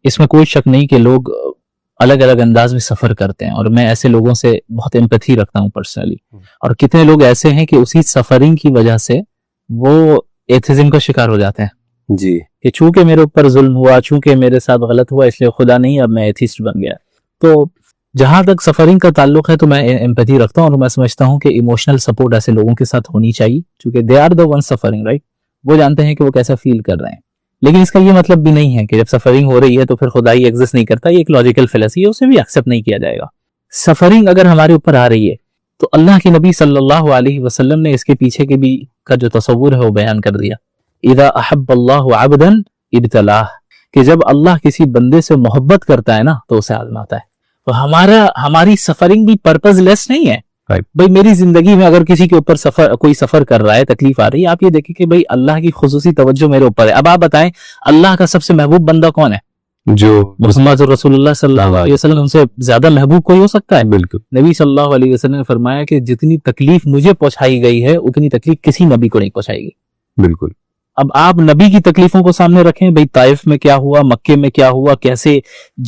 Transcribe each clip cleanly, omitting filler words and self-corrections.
اس میں کوئی شک نہیں کہ لوگ الگ الگ انداز میں سفر کرتے ہیں، اور میں ایسے لوگوں سے بہت امپیتھی رکھتا ہوں پرسنلی. اور کتنے لوگ ایسے ہیں کہ اسی سفرنگ کی وجہ سے وہ ایتھزم کا شکار ہو جاتے ہیں جی، کہ چونکہ میرے اوپر ظلم ہوا، چونکہ میرے ساتھ غلط ہوا، اس لیے خدا نہیں، اب میں ایتھیسٹ بن گیا. تو جہاں تک سفرنگ کا تعلق ہے تو میں امپیتھی رکھتا ہوں، اور میں سمجھتا ہوں کہ ایموشنل سپورٹ ایسے لوگوں کے ساتھ ہونی چاہیے، کیونکہ they are the one suffering, right? وہ جانتے ہیں کہ وہ کیسا فیل کر رہے ہیں. لیکن اس کا یہ مطلب بھی نہیں ہے کہ جب سفرنگ ہو رہی ہے تو پھر خدا ہی ایگزسٹ نہیں کرتا. یہ ایک لاجیکل فلسفی ہے، اسے بھی ایکسیپٹ نہیں کیا جائے گا. سفرنگ اگر ہمارے اوپر آ رہی ہے تو اللہ کے نبی صلی اللہ علیہ وسلم نے اس کے پیچھے کے بھی کا جو تصور ہے وہ بیان کر دیا. اذا احب اللہ عبدا ابتلاہ، کہ جب اللہ کسی بندے سے محبت کرتا ہے نا تو اسے آزماتا ہے. تو ہماری سفرنگ بھی پرپز لیس نہیں ہے. بھائی میری زندگی میں اگر کسی کے اوپر کوئی سفر کر رہا ہے، تکلیف آ رہی ہے، آپ یہ دیکھیں کہ بھائی اللہ کی خصوصی توجہ میرے اوپر ہے. اب آپ بتائیں اللہ کا سب سے محبوب بندہ کون ہے؟ جو محمد رسول اللہ صلی اللہ علیہ وسلم. ان سے زیادہ محبوب کوئی ہو سکتا ہے؟ بالکل. نبی صلی اللہ علیہ وسلم نے فرمایا کہ جتنی تکلیف مجھے پہنچائی گئی ہے اتنی تکلیف کسی نبی کو نہیں پہنچائے گی. بالکل. اب آپ نبی کی تکلیفوں کو سامنے رکھیں، بھئی طائف میں کیا ہوا، مکے میں کیا ہوا، کیسے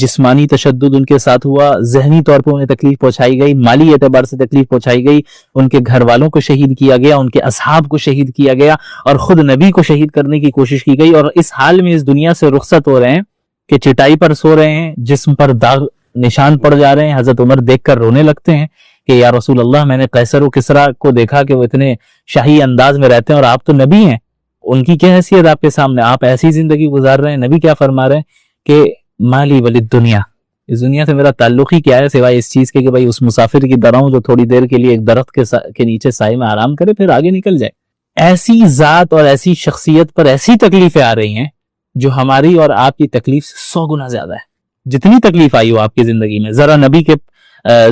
جسمانی تشدد ان کے ساتھ ہوا، ذہنی طور پہ انہیں تکلیف پہنچائی گئی، مالی اعتبار سے تکلیف پہنچائی گئی، ان کے گھر والوں کو شہید کیا گیا، ان کے اصحاب کو شہید کیا گیا، اور خود نبی کو شہید کرنے کی کوشش کی گئی. اور اس حال میں اس دنیا سے رخصت ہو رہے ہیں کہ چٹائی پر سو رہے ہیں، جسم پر داغ نشان پڑ جا رہے ہیں. حضرت عمر دیکھ کر رونے لگتے ہیں کہ یا رسول اللہ، میں نے قیصر و کسریٰ کو دیکھا کہ وہ اتنے شاہی انداز میں رہتے ہیں اور آپ تو نبی ہیں، ان کی کیا حیثیت آپ کے سامنے، آپ ایسی زندگی گزار رہے ہیں. نبی کیا فرما رہے ہیں کہ مالی ولی دنیا، اس دنیا سے میرا تعلق ہی کیا ہے سوائے اس چیز کے کہ بھائی اس مسافر کی طرح ہوں جو تھوڑی دیر کے لیے ایک درخت کے نیچے سائے میں آرام کرے پھر آگے نکل جائے. ایسی ذات اور ایسی شخصیت پر ایسی تکلیفیں آ رہی ہیں جو ہماری اور آپ کی تکلیف سے 100 گنا زیادہ ہے. جتنی تکلیف آئی ہو آپ کی زندگی میں، ذرا نبی کے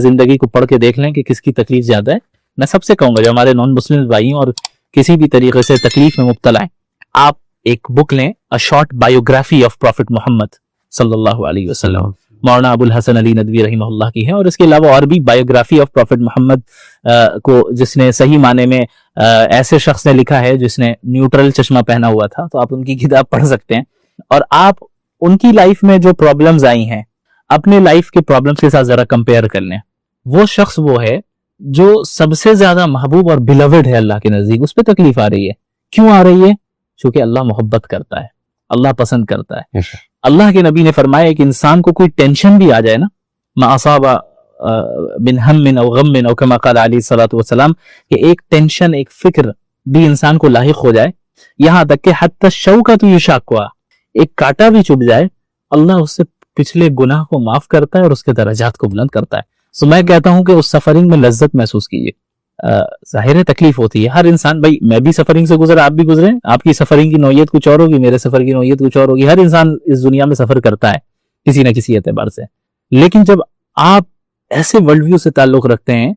زندگی کو پڑھ کے دیکھ لیں کہ کس کی تکلیف زیادہ ہے. میں سب سے کہوں گا جو ہمارے نان مسلم بھائیوں اور کسی بھی طریقے سے تکلیف میں مبتلا ہیں، آپ ایک بک لیں، A Short Biography of Prophet Muhammad صلی اللہ علیہ وسلم، مولانا ابو الحسن علی ندوی رحمہ اللہ کی ہے. اور اس کے علاوہ اور بھی بایوگرافی آف پروفٹ محمد کو جس نے صحیح معنی میں ایسے شخص نے لکھا ہے جس نے نیوٹرل چشمہ پہنا ہوا تھا، تو آپ ان کی کتاب پڑھ سکتے ہیں. اور آپ ان کی لائف میں جو پرابلمز آئی ہیں اپنے لائف کے پرابلمز کے ساتھ ذرا کمپیئر کر لیں. وہ شخص وہ ہے جو سب سے زیادہ محبوب اور بیلوڈ ہے اللہ کے نزدیک، اس پہ تکلیف آ رہی ہے. کیوں آ رہی ہے؟ چونکہ اللہ محبت کرتا ہے، اللہ پسند کرتا ہے. اللہ کے نبی نے فرمایا کہ انسان کو کوئی ٹینشن بھی آ جائے نا، ما اصاب من ہم او غم او کما قال علیہ الصلوۃ والسلام، کہ ایک ٹینشن ایک فکر بھی انسان کو لاحق ہو جائے، یہاں تک کہ حتی الشوکۃ یشاقھا، ایک کانٹا بھی چبھ جائے، اللہ اس سے پچھلے گناہ کو معاف کرتا ہے اور اس کے درجات کو بلند کرتا ہے. سو میں کہتا ہوں کہ اس سفرنگ میں لذت محسوس کیجیے. ظاہر ہے تکلیف ہوتی ہے، ہر انسان، بھائی میں بھی سفرنگ سے گزرا، آپ بھی گزرے، آپ کی سفرنگ کی نوعیت کچھ اور ہوگی، میرے سفر کی نوعیت کچھ اور ہوگی. ہر انسان اس دنیا میں سفر کرتا ہے کسی نہ کسی اعتبار سے. لیکن جب آپ ایسے ورلڈ ویو سے تعلق رکھتے ہیں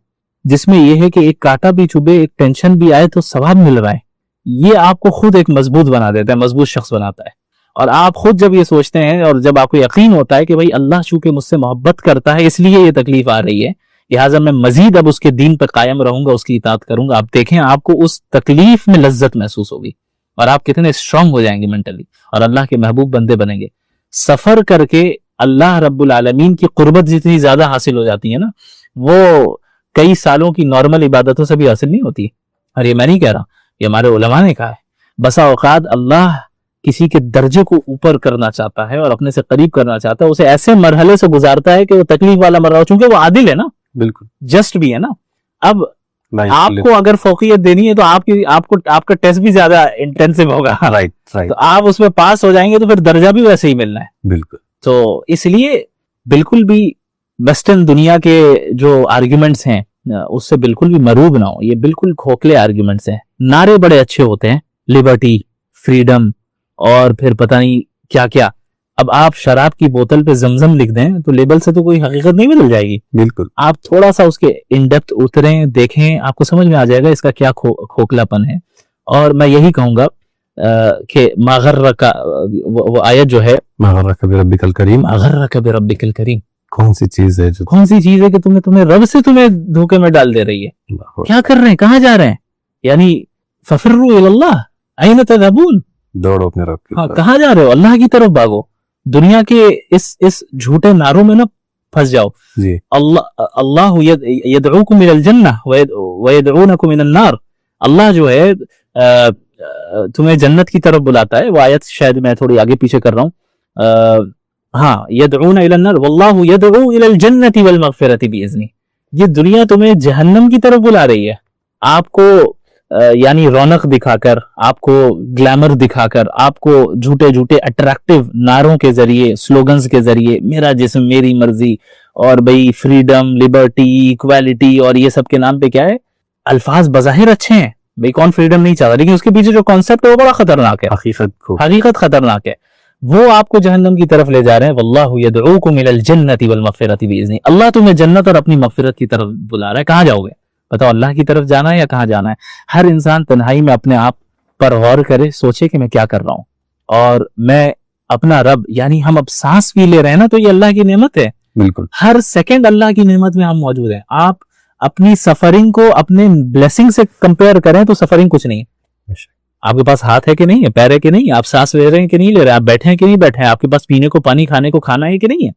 جس میں یہ ہے کہ ایک کانٹا بھی چبھے، ایک ٹینشن بھی آئے تو ثواب مل رہا ہے، یہ آپ کو خود ایک مضبوط بنا دیتا ہے، مضبوط شخص بناتا ہے. اور آپ خود جب یہ سوچتے ہیں اور جب آپ کو یقین ہوتا ہے کہ بھائی اللہ چونکہ مجھ سے محبت کرتا ہے اس لیے یہ تکلیف آ رہی ہے، لہٰذا میں مزید اب اس کے دین پر قائم رہوں گا، اس کی اطاعت کروں گا، آپ دیکھیں آپ کو اس تکلیف میں لذت محسوس ہوگی اور آپ کتنے اسٹرانگ ہو جائیں گے مینٹلی اور اللہ کے محبوب بندے بنیں گے. سفر کر کے اللہ رب العالمین کی قربت جتنی زیادہ حاصل ہو جاتی ہے نا، وہ کئی سالوں کی نارمل عبادتوں سے بھی حاصل نہیں ہوتی. اور یہ میں نہیں کہہ رہا، یہ ہمارے علماء نے کہا ہے. بسا اوقات اللہ کسی کے درجے کو اوپر کرنا چاہتا ہے اور اپنے سے قریب کرنا چاہتا ہے، اسے ایسے مرحلے سے گزارتا ہے کہ وہ تکلیف والا مرحلہ ہو، چونکہ وہ عادل ہے نا، بالکل جسٹ بھی ہے نا. اب آپ کو اگر فوقیت دینی ہے تو آپ کا ٹیسٹ بھی زیادہ انٹینسو ہوگا، تو آپ اس میں پاس ہو جائیں گے تو پھر درجہ بھی ویسے ہی ملنا ہے. بالکل. تو اس لیے بالکل بھی ویسٹرن دنیا کے جو آرگیومنٹس ہیں اس سے بالکل بھی مروب نہ ہو. یہ بالکل کھوکھلے آرگیومنٹس ہیں. نعرے بڑے اچھے ہوتے ہیں، لبرٹی، فریڈم اور پھر پتہ نہیں کیا کیا. اب آپ شراب کی بوتل پہ زمزم لکھ دیں تو لیبل سے تو کوئی حقیقت نہیں بدل جائے گی. بالکل. آپ تھوڑا سا اس کے ان ڈیپتھ اتریں، دیکھیں، آپ کو سمجھ میں آ جائے گا اس کا کیا کھوکھلا پن ہے. اور میں یہی کہوں گا کہ ما غرک، وہ آیت جو ہے ما غرک بربک الکریم، ما غرک بربک الکریم، کون سی چیز ہے کہ تمہیں رب سے تمہیں دھوکے میں ڈال دے رہی ہے. کیا کر رہے ہیں، کہاں جا رہے ہیں؟ یعنی ففروا الی اللہ، این تذهبون، دوڑو اپنے رب کی طرف. کہاں جا رہے ہو؟ اللہ کی طرف بھاگو. दुनिया के इस झूठे नारों में ना फंस जाओ। जी अल्लाह यदऊकुम मिनल जन्नह व यदऊनकुम मिनन नार। अल्लाह जो है तुम्हें जन्नत की तरफ बुलाता है। वो आयत शायद मैं थोड़ी आगे पीछे कर रहा हूँ। हाँ, यदऊन इलन नार वल्लाहु यदऊ इलल जन्नति वल मगफिरति बिइज़्नि। ये दुनिया तुम्हें जहन्नम की तरफ बुला रही है, आपको यानी रौनक दिखाकर, आपको ग्लैमर दिखाकर, आपको झूठे झूठे अट्रैक्टिव नारों के जरिए, स्लोगन्स के जरिए, मेरा जिस्म मेरी मर्जी, और भाई फ्रीडम, लिबर्टी, इक्वालिटी, और ये सब के नाम पे क्या है, अल्फाज बज़ाहिर अच्छे हैं, भाई कौन फ्रीडम नहीं चाहता, लेकिन उसके पीछे जो कॉन्सेप्ट है वो बड़ा खतरनाक है, हकीकत खतरनाक है। वो आपको जहन्नम की तरफ ले जा रहे हैं। वल्लाहु यदऊकुम इलल जन्नति वल मगफिरति बिइज़्नि। अल्लाह तुम्हें जन्नत और अपनी मगफिरत की तरफ बुला रहा है। कहाँ जाओगे बताओ, अल्लाह की तरफ जाना है या कहाँ जाना है? हर इंसान तन्हाई में अपने आप पर गौर करे, सोचे कि मैं क्या कर रहा हूँ, और मैं अपना रब, यानी हम अब सांस भी ले रहे हैं ना, तो ये अल्लाह की नेमत है। बिल्कुल, हर सेकंड अल्लाह की नेमत में हम मौजूद हैं। आप अपनी सफरिंग को अपने ब्लेसिंग से कंपेयर करें तो सफरिंग कुछ नहीं है। आपके पास हाथ है कि नहीं है, पैर है कि नहीं है, आप सांस ले रहे हैं कि नहीं ले रहे हैं, आप बैठे हैं कि नहीं बैठे हैं, आपके पास पीने को पानी, खाने को खाना है कि नहीं है।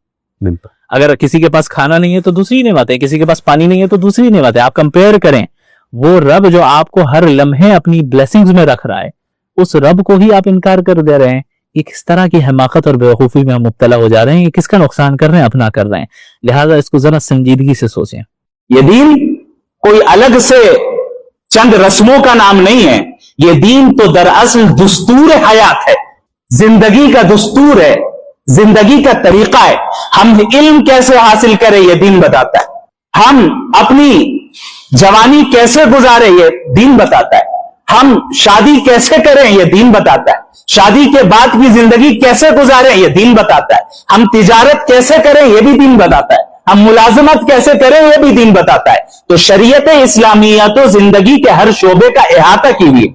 अगर किसी के पास खाना नहीं है तो दूसरी नेमत है, किसी के पास पानी नहीं है तो दूसरी नेमत है। आप कंपेयर करें, वो रब जो आपको हर लम्हे अपनी ब्लेसिंग्स में रख रहा है, उस रब को ही आप इनकार कर दे रहे हैं। ये किस तरह की हिमाकत और बेवकूफी में हम मुब्तला हो जा रहे हैं, ये किसका नुकसान कर रहे हैं, अपना कर रहे हैं। लिहाजा इसको जरा संजीदगी से सोचें। ये दीन कोई अलग से चंद रस्मों का नाम नहीं है, ये दीन तो दरअसल दुस्तूर हयात है, जिंदगी का दुस्तूर है, जिंदगी का तरीका है। हम इल्म कैसे हासिल करें ये दीन बताता है, हम अपनी जवानी कैसे गुजारे ये दीन बताता है, हम शादी कैसे करें ये दीन बताता है, शादी के बाद की जिंदगी कैसे गुजारें ये दीन बताता है, हम तिजारत कैसे करें ये भी दीन बताता है, हम मुलाजमत कैसे करें ये भी दीन बताता है। तो शरीयत इस्लामिया तो जिंदगी के हर शोबे का अहाता की हुई।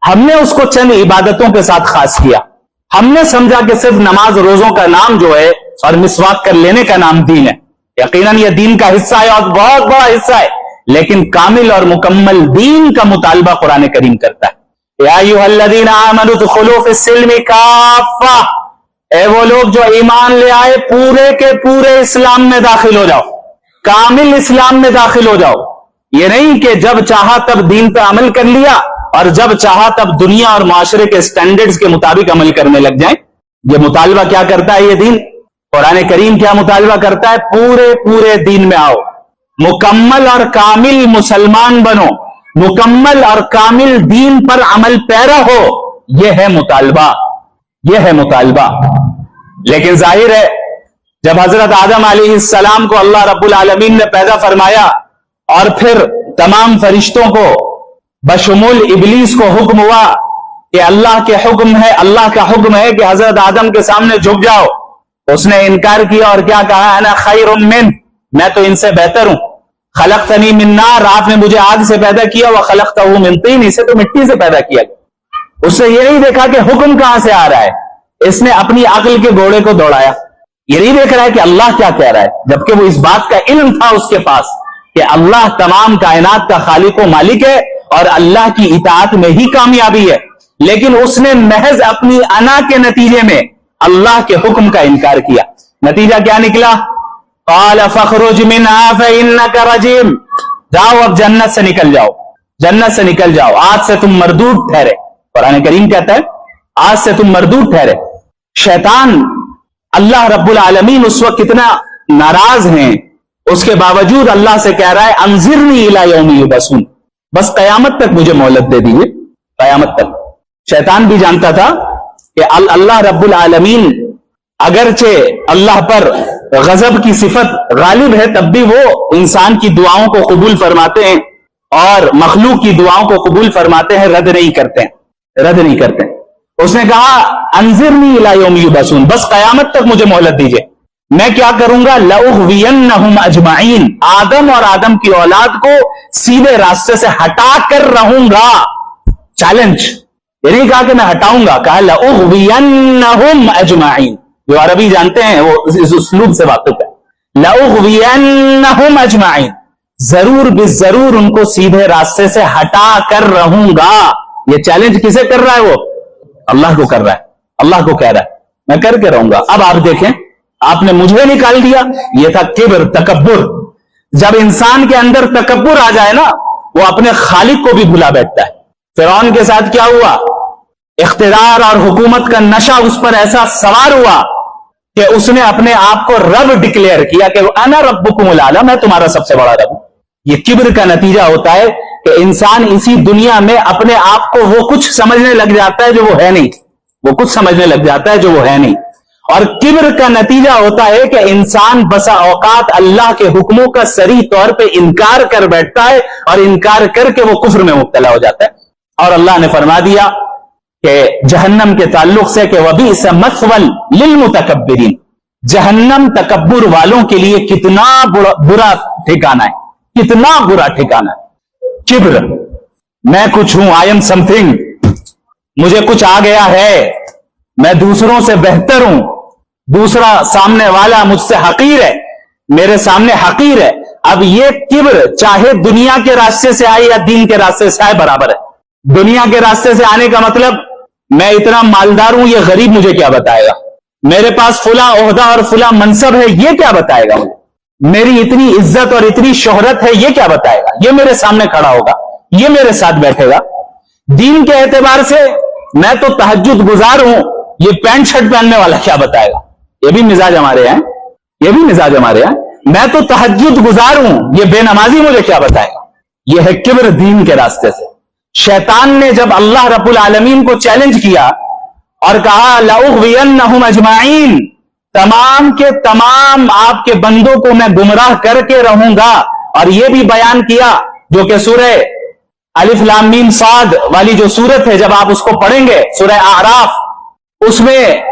हमने उसको चंद इबादतों के साथ खास किया। हमने समझा कि सिर्फ नमाज रोजों का नाम जो है और मिसवाक कर लेने का नाम दीन है। यकीनन यह दीन का हिस्सा है और बहुत बड़ा हिस्सा है, लेकिन कामिल और मुकम्मल दीन का मुतालबा कुरान करीम करता है। या अय्युहल्लज़ीना आमनू दुखुलू फिस्सिल्मि काफ़ा, ए वो लोग जो ईमान ले आए पूरे के पूरे इस्लाम में दाखिल हो जाओ, कामिल इस्लाम में दाखिल हो जाओ। ये नहीं कि जब चाहा तब दीन पर अमल कर लिया और जब चाहा तब दुनिया और माशरे के स्टैंडर्ड्स के मुताबिक अमल करने लग जाएं। ये मुतालबा क्या करता है, ये दीन कुरान करीम क्या मुतालबा करता है, पूरे पूरे दीन में आओ, मुकम्मल और कामिल मुसलमान बनो, मुकम्मल और कामिल दीन पर अमल पैरा हो। यह है मुतालबा, यह है मुतालबा। लेकिन जाहिर है जब हजरत आदम अलैहिस्सलाम को अल्लाह रब्बुल आलमीन ने पैदा फरमाया और फिर तमाम फरिश्तों को बशमुल इबलीस को हुक्म हुआ कि अल्लाह के हुक्म है, अल्लाह का हुक्म है कि हजरत आदम के सामने झुक जाओ, उसने इनकार किया और क्या कहा, अना खैरुम मिन, मैं तो इनसे बेहतर हूं। खलक़तनी मिन नार, आपने मुझे आग से पैदा किया, व खलक़तहू मिन तीन, इसे तो मिट्टी से पैदा किया। उसने ये नहीं देखा कि हुक्म कहां से आ रहा है, इसने अपनी अक्ल के घोड़े को दौड़ाया। ये नहीं देख रहा है कि अल्लाह क्या कह रहा है, जबकि वो इस बात का इल्म था उसके पास कि अल्लाह तमाम कायनात का खालिक व मालिक है और अल्लाह की इताअत में ही कामयाबी है। लेकिन उसने महज अपनी अना के नतीजे में अल्लाह के हुक्म का इनकार किया। नतीजा क्या निकला, क़ाल फ़ख़रुज मिन्हा फ़इन्नका रजीम, जाओ अब जन्नत से निकल जाओ, जन्नत से निकल जाओ, आज से तुम मरदूद ठहरे। कुरान करीम कहता है आज से तुम मरदूद ठहरे। शैतान, अल्लाह रब्बुल आलमीन उस वक्त कितना नाराज हैं, उसके बावजूद अल्लाह से कह रहा है अंज़िरनी इला यौमि युबअसून, बस कयामत तक मुझे मोहलत दे दीजिए, कयामत तक। शैतान भी जानता था कि अल्लाह रब्बुल आलमीन अगरचे अल्लाह पर गजब की सिफत गालिब है, तब भी वो इंसान की दुआओं को कबूल फरमाते हैं और मखलूक की दुआओं को कबूल फरमाते हैं, रद्द नहीं करते हैं, रद्द नहीं करते हैं। उसने कहा अंज़िरनी इला यौमि युबअसून, बस कयामत तक मुझे मोहलत दीजिए, मैं क्या करूंगा, लउग़वियन्नहुम अजमाइन, आदम और आदम की औलाद को सीधे रास्ते से हटा कर रहूंगा। चैलेंज, ये नहीं कहा कि मैं हटाऊंगा, कहा लउग़वियन्नहुम अजमाइन। जो अरबी जानते हैं वो इस उसलूब से वाकिफ है। लउग़वियन्नहुम अजमाइन, जरूर बिजरूर उनको सीधे रास्ते से हटा कर रहूंगा। ये चैलेंज किसे कर रहा है, वो अल्लाह को कर रहा है, अल्लाह को कह रहा है। मैं करके रहूंगा। अब आप देखें, आपने मुझे निकाल दिया, ये था किब्र, तकब्बुर। जब इंसान के अंदर तकब्बुर आ जाए ना, वो अपने खालिक को भी भुला बैठता है। फिरौन के साथ क्या हुआ? इख्तिदार और हुकूमत का नशा उस पर ऐसा सवार हुआ कि उसने अपने आप को रब डिक्लेयर किया कि अना रब्बुकुमुल आला, मैं तुम्हारा सबसे बड़ा रब हूं। ये किब्र का नतीजा होता है कि इंसान इसी दुनिया में अपने आप को वो कुछ समझने लग जाता है जो वो है नहीं, वो कुछ समझने लग जाता है जो वो है नहीं। और किब्र का नतीजा होता है कि इंसान बसा औकात अल्लाह के हुक्मों का सरी तौर पे इनकार कर बैठता है और इनकार करके वो कुफ्र में मुब्तला हो जाता है। और अल्लाह ने फरमा दिया कि जहन्नम के ताल्लुक से कि वबीस मस्वल लिल मुतकब्बिरीन, जहन्नम तकब्बुर वालों के लिए कितना बुरा ठिकाना है, कितना बुरा ठिकाना है। किब्र, मैं कुछ हूं, आई एम समथिंग, मुझे कुछ आ गया है, मैं दूसरों से बेहतर हूं, दूसरा सामने वाला मुझसे हकीर है, मेरे सामने हकीर है। अब ये किब्र चाहे दुनिया के रास्ते से आए या दीन के रास्ते से आए बराबर है। दुनिया के रास्ते से आने का मतलब मैं इतना मालदार हूं, ये गरीब मुझे क्या बताएगा, मेरे पास फुला ओहदा और फुला मनसब है, ये क्या बताएगा मुझे, मेरी इतनी इज्जत और इतनी शोहरत है, ये क्या बताएगा, ये मेरे सामने खड़ा होगा, ये मेरे साथ बैठेगा। दीन के एतबार से मैं तो तहज्जुद गुजार हूं, ये पैंट शर्ट पहनने वाला क्या बताएगा, ये भी मिजाज हमारे हैं, ये भी मिजाज हमारे हैं। मैं तो तहज्जुद गुजार हूं, ये बेनमाजी मुझे क्या बताएगा। ये है किब्र दीन के रास्ते से। शैतान ने जब अल्लाह रब्बुल आलमीन को चैलेंज किया और कहा लउग़वियन्नहुम अजमाइन, तमाम के तमाम आपके बंदों को मैं गुमराह करके रहूंगा, और यह भी बयान किया जो कि सूरह अलिफ लाम मीम साद वाली जो सूरत है, जब आप उसको पढ़ेंगे सूरह आराफ, उसमें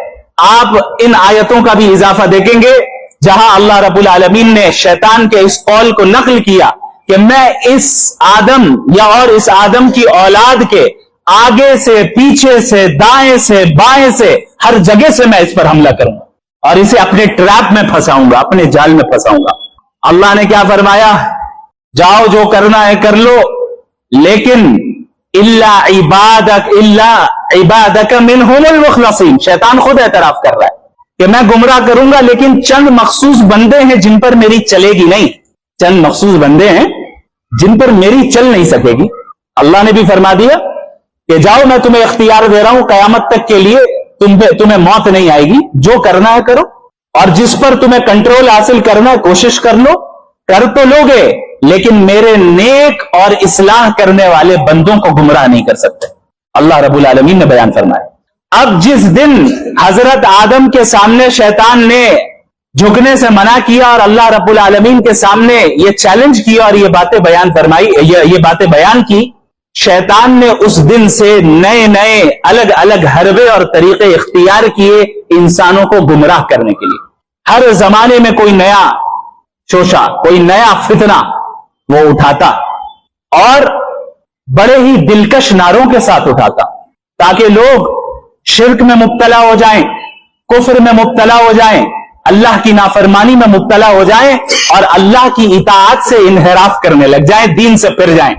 आप इन आयतों का भी इजाफा देखेंगे जहां अल्लाह रब्बुल आलमीन ने शैतान के इस कौल को नकल किया कि मैं इस आदम या और इस आदम की औलाद के आगे से, पीछे से, दाएं से, बाएं से, हर जगह से मैं इस पर हमला करूंगा और इसे अपने ट्रैप में फंसाऊंगा, अपने जाल में फंसाऊंगा। अल्लाह ने क्या फरमाया? जाओ जो करना है कर लो, लेकिन इल्ला इबादक मिनहुमुल मुखलसीन। शैतान खुद एतराफ कर रहा है कि मैं गुमराह करूंगा, लेकिन चंद मखसूस बंदे हैं जिन पर मेरी चलेगी नहीं, चंद मखसूस बंदे हैं जिन पर मेरी चल नहीं सकेगी। अल्लाह ने भी फरमा दिया कि जाओ मैं तुम्हें इख्तियार दे रहा हूं, कयामत तक के लिए तुम्हें मौत नहीं आएगी, जो करना है करो, और जिस पर तुम्हें कंट्रोल हासिल करना है कोशिश कर लो, कर तो लोगे, लेकिन मेरे नेक और इस्लाह करने वाले बंदों को गुमराह नहीं कर सकते। अल्लाह रब्बुल आलमीन ने बयान फरमाया। अब जिस दिन हजरत आदम के सामने शैतान ने झुकने से मना किया और अल्लाह रब्बुल आलमीन के सामने ये चैलेंज किया और ये बातें बयान फरमाई, ये बातें बयान की, शैतान ने उस दिन से नए नए अलग अलग हरबे और तरीके इख्तियार किए इंसानों को गुमराह करने के लिए। हर जमाने में कोई नया शोशा, कोई नया फितना वो उठाता और बड़े ही दिलकश नारों के साथ उठाता, ताकि लोग शिर्क में मुब्तला हो जाएं, कुफ्र में मुब्तला हो जाएं, अल्लाह की नाफरमानी में मुब्तला हो जाएं और अल्लाह की इताअत से इन्हिराफ करने लग जाएं, दीन से फिर जाएं।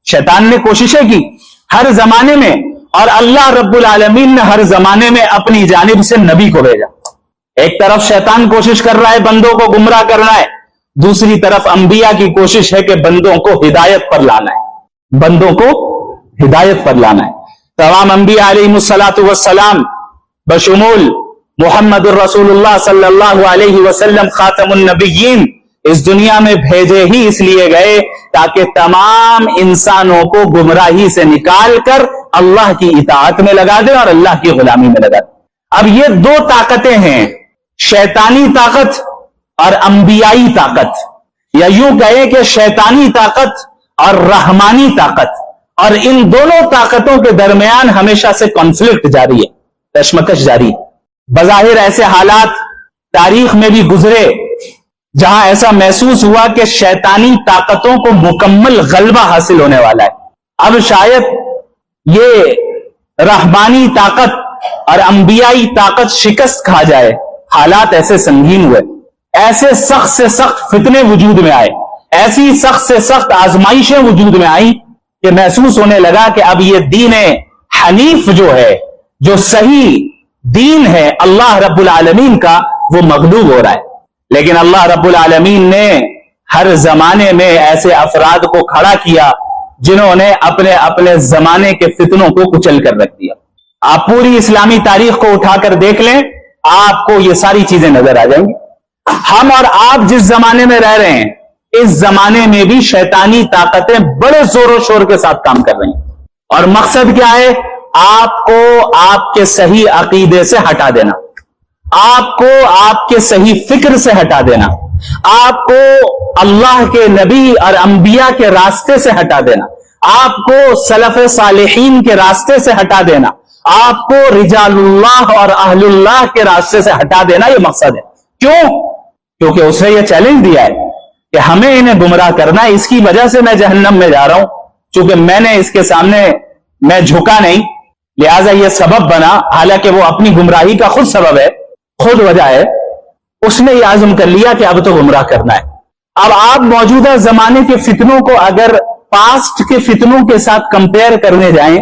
शैतान ने कोशिशें की हर जमाने में, और अल्लाह रब्बुल आलमीन ने हर जमाने में अपनी जानिब से नबी को भेजा। एक तरफ शैतान कोशिश कर रहा है बंदों को गुमराह करना है, दूसरी तरफ अंबिया की कोशिश है कि बंदों को हिदायत पर लाना है, बंदों को हिदायत पर लाना है। तमाम अंबिया अलैहिमुस्सलातु वस्सलाम बशुमूल मुहम्मदुर रसूलुल्लाह सल्लल्लाहु अलैहि वसल्लम खातमुन नबिय्यीन इस दुनिया में भेजे ही इसलिए गए ताकि तमाम इंसानों को गुमराही से निकाल कर अल्लाह की इताअत में लगा दे और अल्लाह की गुलामी में लगा दे। अब ये दो ताकतें हैं, शैतानी ताकत और अंबियाई ताकत, या यूं कहें कि शैतानी ताकत और रहमानी ताकत, और इन दोनों ताकतों के दरमियान हमेशा से कॉन्फ्लिक्ट जारी है, कशमकश जारी है। बज़ाहिर ऐसे हालात तारीख में भी गुजरे जहां ऐसा महसूस हुआ कि शैतानी ताकतों को मुकम्मल गलबा हासिल होने वाला है। अब शायद ये रहमानी ताकत और अंबियाई ताकत शिकस्त खा जाए। हालात ऐसे संगीन हुए, ऐसे सख्त से सख्त फितने वजूद में आए, ऐसी सख्त से सख्त आजमाइशें वजूद में आई कि महसूस होने लगा कि अब ये दीन हनीफ जो है, जो सही दीन है अल्लाह रब्बुल आलमीन का, वो मगलूब हो रहा है। लेकिन अल्लाह रब्बुल आलमीन ने हर जमाने में ऐसे अफराद को खड़ा किया जिन्होंने अपने अपने जमाने के फितनों को कुचल कर रख दिया। आप पूरी इस्लामी तारीख को उठाकर देख लें, आपको ये सारी चीजें नजर आ जाएंगी। हम और आप जिस जमाने में रह रहे हैं, इस जमाने में भी शैतानी ताकतें बड़े जोरों शोर के साथ काम कर रही हैं, और मकसद क्या है? आपको आपके सही अकीदे से हटा देना, आपको आपके सही फिक्र से हटा देना, आपको अल्लाह के नबी और अंबिया के रास्ते से हटा देना, आपको सलफ सालिहीन के रास्ते से हटा देना, आपको रिजालुल्लाह और अहलुल्लाह के रास्ते से हटा देना। यह मकसद है। क्यों? क्योंकि उसने यह चैलेंज दिया है कि हमें इन्हें गुमराह करना है, इसकी वजह से मैं जहन्नम में जा रहा हूं। चूंकि मैंने इसके सामने मैं झुका नहीं, लिहाजा यह सबब बना, हालांकि वो अपनी गुमराही का खुद सबब है, खुद वजह है। उसने यह आज़म कर लिया कि अब तो गुमराह करना है। अब आप मौजूदा जमाने के फितनों को अगर पास्ट के फितनों के साथ कंपेयर करने जाएं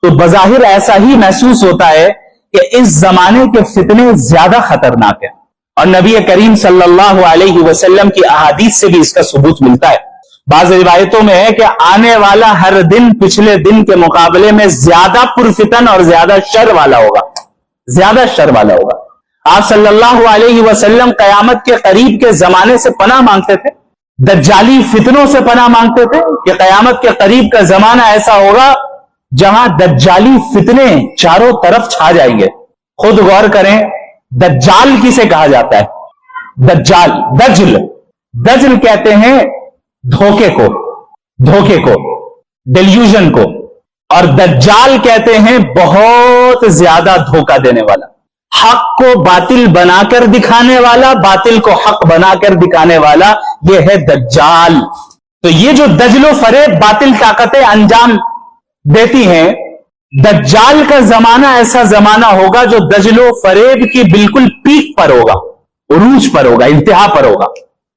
तो बज़ाहिर ऐसा ही महसूस होता है कि इस जमाने के फितने ज्यादा खतरनाक है, और नबी करीम सल्लल्लाहु अलैहि वसल्लम की अहादीस से भी इसका सबूत मिलता है। बाज़ रिवायतों में है कि आने वाला हर दिन पिछले दिन के मुकाबले में ज्यादा पुरफितन और ज्यादा शर वाला होगा, ज्यादा शर वाला होगा। आप सल्लल्लाहु अलैहि वसल्लम कयामत के करीब के जमाने से पनाह मांगते थे, दज्जाली फितनों से पनाह मांगते थे कि कयामत के करीब का जमाना ऐसा होगा जहां दज्जाली फितने चारों तरफ छा जाएंगे। खुद गौर करें, दज्जाल किसे कहा जाता है? दज्जाल, दज्ल कहते हैं धोखे को, डिल्यूजन को, और दज्जाल कहते हैं बहुत ज्यादा धोखा देने वाला, हक को बातिल बनाकर दिखाने वाला, बातिल को हक बनाकर दिखाने वाला, यह है दज्जाल। तो ये जो दजलो फरेब बातिल ताकतें अंजाम देती हैं, दज्जाल का जमाना ऐसा जमाना होगा जो दजलो फरेब की बिल्कुल पीक पर होगा, उरूज पर होगा, इंतहा पर होगा।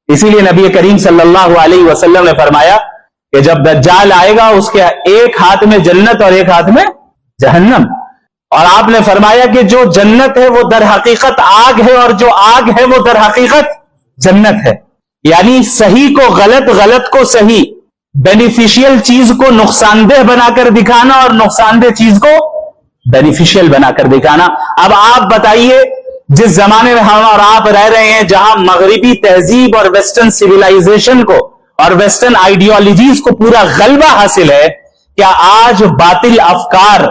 इसीलिए नबी करीम सल्लल्लाहु अलैहि वसल्लम ने फरमाया कि जब दज्जाल आएगा उसके एक हाथ में जन्नत और एक हाथ में जहन्नम, और आपने फरमाया कि जो जन्नत है वो दर हकीकत आग है, और जो आग है वो दर हकीकत जन्नत है। यानी सही को गलत, गलत को सही, बेनिफिशियल चीज को नुकसानदेह बनाकर दिखाना और नुकसानदेह चीज को बेनिफिशियल बनाकर दिखाना। अब आप बताइए, जिस जमाने में हम और आप रह रहे हैं, जहां मगरिबी तहजीब और वेस्टर्न सिविलाइजेशन को और वेस्टर्न आइडियोलॉजीज को पूरा गलबा हासिल है, क्या आज बातिल अफकार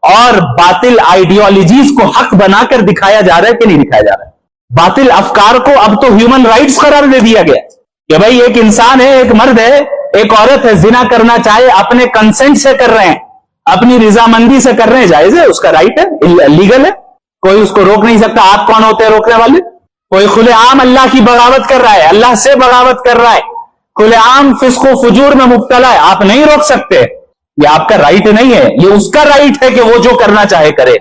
और बातिल आइडियोलॉजीज को हक बनाकर दिखाया जा रहा है कि नहीं दिखाया जा रहा है? बातिल अफकार को अब तो ह्यूमन राइट्स करार दे दिया गया कि भाई एक इंसान है, एक मर्द है, एक औरत है, जिना करना चाहे अपने कंसेंट से कर रहे हैं, अपनी रजामंदी से कर रहे हैं, जायज है, उसका राइट है, लीगल है, कोई उसको रोक नहीं सकता। आप कौन होते हैं रोकने वाले? कोई खुलेआम अल्लाह की बगावत कर रहा है, अल्लाह से बगावत कर रहा है, खुलेआम फिस्को फुजूर में मुब्तला है, आप नहीं रोक सकते। ये आपका राइट नहीं है, ये उसका राइट है कि वो जो करना चाहे करे।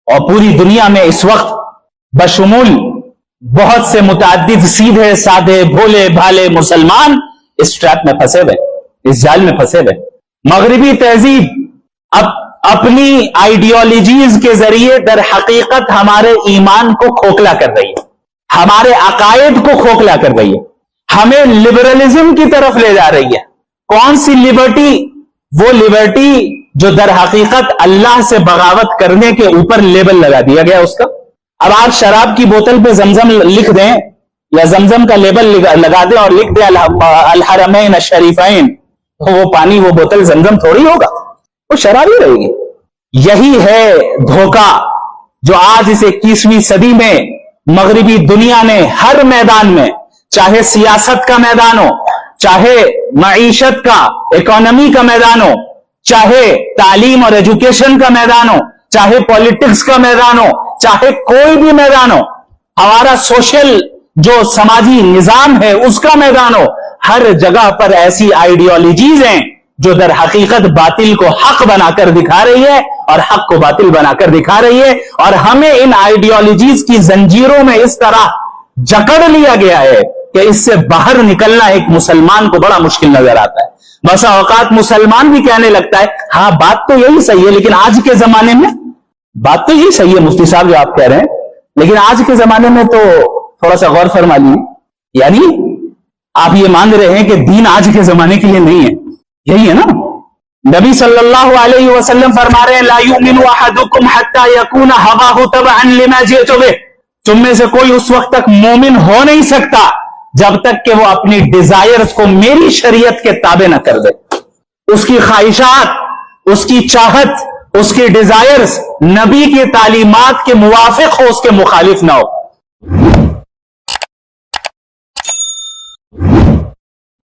और पूरी दुनिया में इस वक्त बशमूल बहुत से मुताद्दिद सीधे साधे भोले भाले मुसलमान इस ट्रैप में फंसे हुए, इस जाल में फंसे हुए। मगरिबी तहजीब अब अपनी आइडियोलॉजीज के जरिए दर हकीकत हमारे ईमान को खोखला कर रही है, हमारे अकायद को खोखला कर रही है, हमें लिबरलिज्म की तरफ ले जा रही है। कौन सी लिबर्टी? वो लिबर्टी जो दर हकीकत अल्लाह से बगावत करने के ऊपर लेबल लगा दिया गया उसका। अब आप शराब की बोतल पे जमजम लिख दें या जमजम का लेबल लगा दें और लिख दें अल हरमैन शरीफैन, तो वो पानी, वो बोतल जमजम थोड़ी होगा, वो शराब ही रहेगी। यही है धोखा जो आज इस 21वीं सदी में मगरिबी दुनिया ने हर मैदान में, चाहे सियासत का मैदान हो, चाहे मईशत का, इकोनॉमी का मैदान हो, चाहे तालीम और एजुकेशन का मैदान हो, चाहे पॉलिटिक्स का मैदान हो, चाहे कोई भी मैदान हो, हमारा सोशल जो समाजी निजाम है उसका मैदान हो, हर जगह पर ऐसी आइडियोलॉजीज हैं जो दर हकीकत बातिल को हक बनाकर दिखा रही है और हक को बातिल बनाकर दिखा रही है। और हमें इन आइडियोलॉजीज की जंजीरों में इस तरह जकड़ लिया गया है कि इससे बाहर निकलना एक मुसलमान को बड़ा मुश्किल नजर आता है। बसा औकात मुसलमान भी कहने लगता है हाँ बात तो यही सही है, लेकिन आज के जमाने में बात तो यही सही है मुफ्ती साहब जो आप कह रहे हैं, लेकिन आज के जमाने में तो थोड़ा सा गौर फरमा लीजिए। यानी आप ये मान रहे हैं कि दीन आज के जमाने के लिए नहीं है, यही है ना। नबी सल्लल्लाहु अलैहि वसल्लम फरमा रहे हैं, ला युमिनु अहदुकुम हत्ता यकूना हवाहु तबअन लिमा जिअतु बिह। तुम में से कोई उस वक्त तक मोमिन हो नहीं सकता जब तक कि वो अपनी डिजायर्स को मेरी शरीयत के ताबे न कर दे। उसकी ख्वाहिशात, उसकी चाहत, उसकी डिजायर्स नबी की तालीमात के मुवाफिक हो, उसके मुखालिफ ना हो।